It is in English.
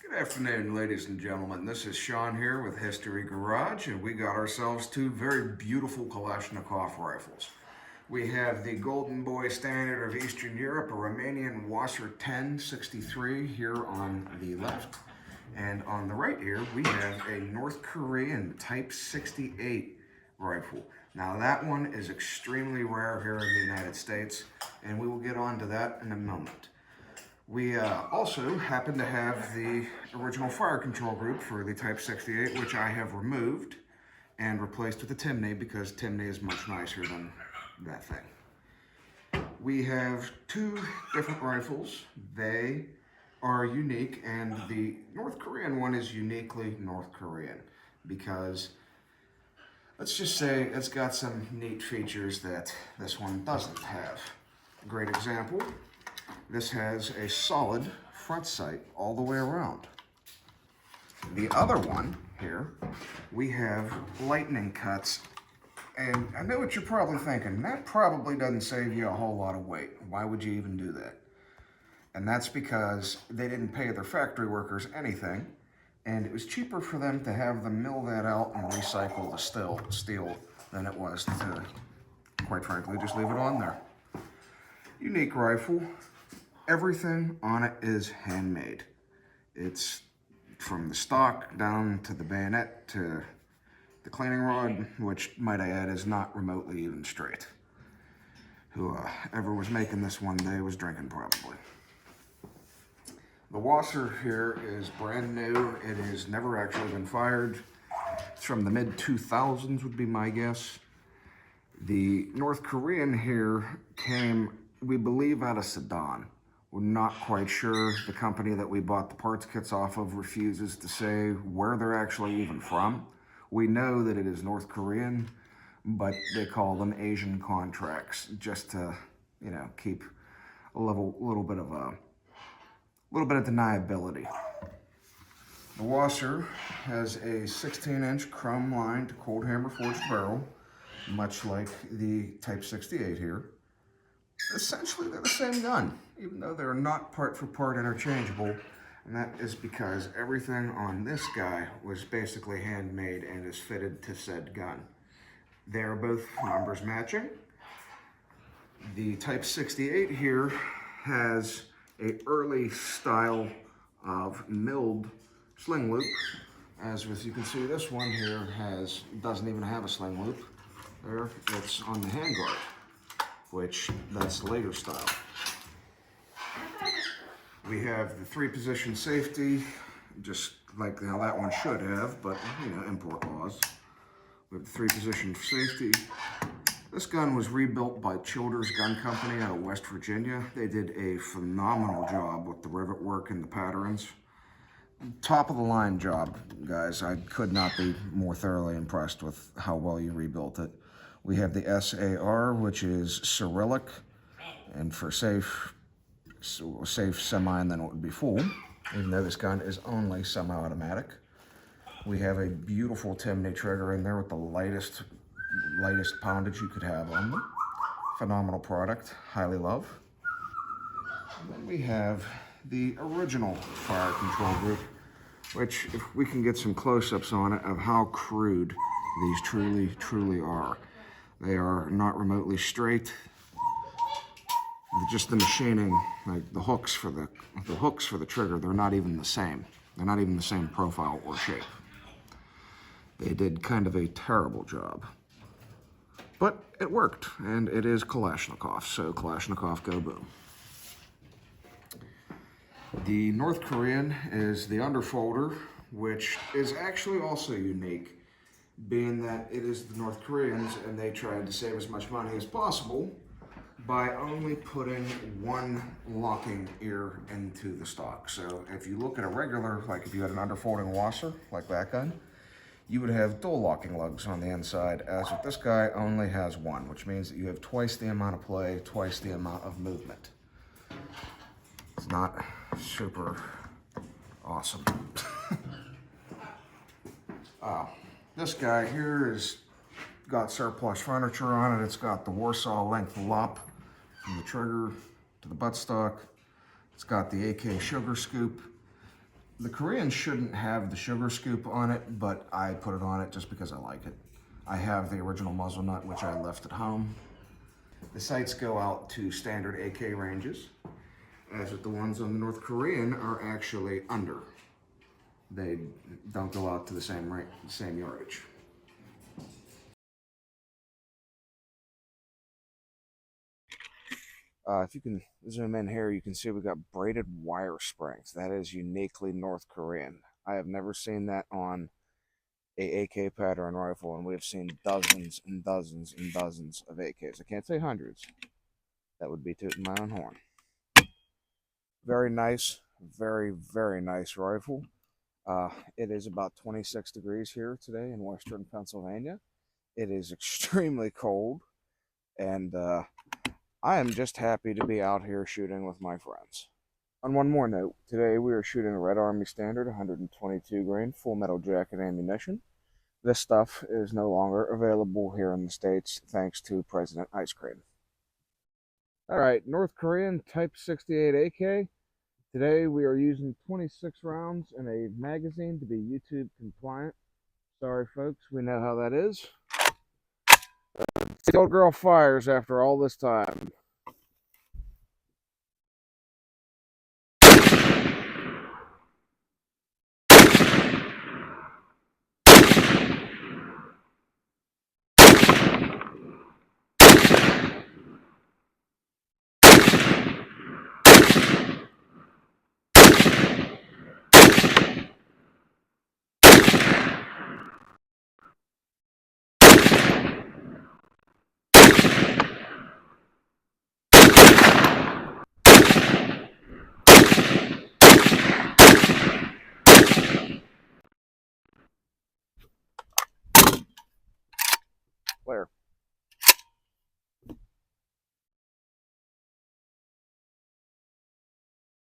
Good afternoon, ladies and gentlemen. This is Sean here with History Garage, and we got ourselves two very beautiful Kalashnikov rifles. We have the Golden Boy Standard of Eastern Europe, a Romanian WASR-10 63 here on the left. And on the right here, we have a North Korean Type 68 rifle. Now that one is extremely rare here in the United States, and we will get on to that in a moment. We also happen to have the original fire control group for the Type 68, which I have removed and replaced with the Timney because Timney is much nicer than that thing. We have two different rifles. They are unique, and the North Korean one is uniquely North Korean because let's just say it's got some neat features that this one doesn't have. A great example. This has a solid front sight all the way around. The other one here, we have lightning cuts. And I know what you're probably thinking, that probably doesn't save you a whole lot of weight. Why would you even do that? And that's because they didn't pay their factory workers anything, and it was cheaper for them to have them mill that out and recycle the steel than it was to, quite frankly, just leave it on there. Unique rifle. Everything on it is handmade. It's from the stock down to the bayonet to the cleaning rod, which, might I add, is not remotely even straight. Whoever was making this one day was drinking, probably. The WASR here is brand new. It has never actually been fired. It's from the mid-2000s would be my guess. The North Korean here came, we believe, out of Sudan. We're not quite sure. The company that we bought the parts kits off of refuses to say where they're actually even from. We know that it is North Korean, but they call them Asian contracts just to, you know, keep a little bit of deniability. The WASR has a 16-inch chrome-lined cold hammer forged barrel, much like the Type 68 here. Essentially, they're the same gun, even though they're not part for part interchangeable, and that is because everything on this guy was basically handmade and is fitted to said gun. They are both numbers matching. The Type 68 here has a early style of milled sling loop. As you can see, this one here doesn't even have a sling loop. There, it's on the handguard, which that's the later style. We have the 3-position safety, just like how that one should have, but you know, import laws. We have the 3-position safety. This gun was rebuilt by Childers Gun Company out of West Virginia. They did a phenomenal job with the rivet work and the patterns. Top of the line job, guys. I could not be more thoroughly impressed with how well you rebuilt it. We have the SAR, which is Cyrillic, and for safe semi, and then it would be full, even though this gun is only semi-automatic. We have a beautiful Timney trigger in there with the lightest poundage you could have on them. Phenomenal product, highly love. And then we have the original fire control group, which, if we can get some close-ups on it of how crude these truly are. They are not remotely straight. Just the machining, like the hooks for the trigger, they're not even the same. They're not even the same profile or shape. They did kind of a terrible job. But it worked, and it is Kalashnikov, so Kalashnikov go boom. The North Korean is the underfolder, which is actually also unique, being that it is the North Koreans and they tried to save as much money as possible by only putting one locking ear into the stock. So if you look at a regular, like if you had an underfolding WASR, like that gun, you would have dual locking lugs on the inside, as with this guy only has one, which means that you have twice the amount of play, twice the amount of movement. It's not super awesome. This guy here has got surplus furniture on it. It's got the Warsaw length lop from the trigger to the buttstock. It's got the AK sugar scoop. The Korean shouldn't have the sugar scoop on it, but I put it on it just because I like it. I have the original muzzle nut, which I left at home. The sights go out to standard AK ranges, as with the ones on the North Korean are actually under. They don't go out to the same yardage. If you can zoom in here, you can see we got braided wire springs. That is uniquely North Korean. I have never seen that on a AK pattern rifle, and we've seen dozens and dozens and dozens of AKs. I can't say hundreds. That would be tooting my own horn. Very nice, very, very nice rifle. It is about 26 degrees here today in western Pennsylvania. It is extremely cold, and I am just happy to be out here shooting with my friends. On one more note, today we are shooting Red Army Standard 122 grain full metal jacket ammunition. This stuff is no longer available here in the States thanks to President Ice Cream. Alright, North Korean Type 68 AK. Today we are using 26 rounds in a magazine to be YouTube compliant. Sorry folks, we know how that is. The old girl fires after all this time.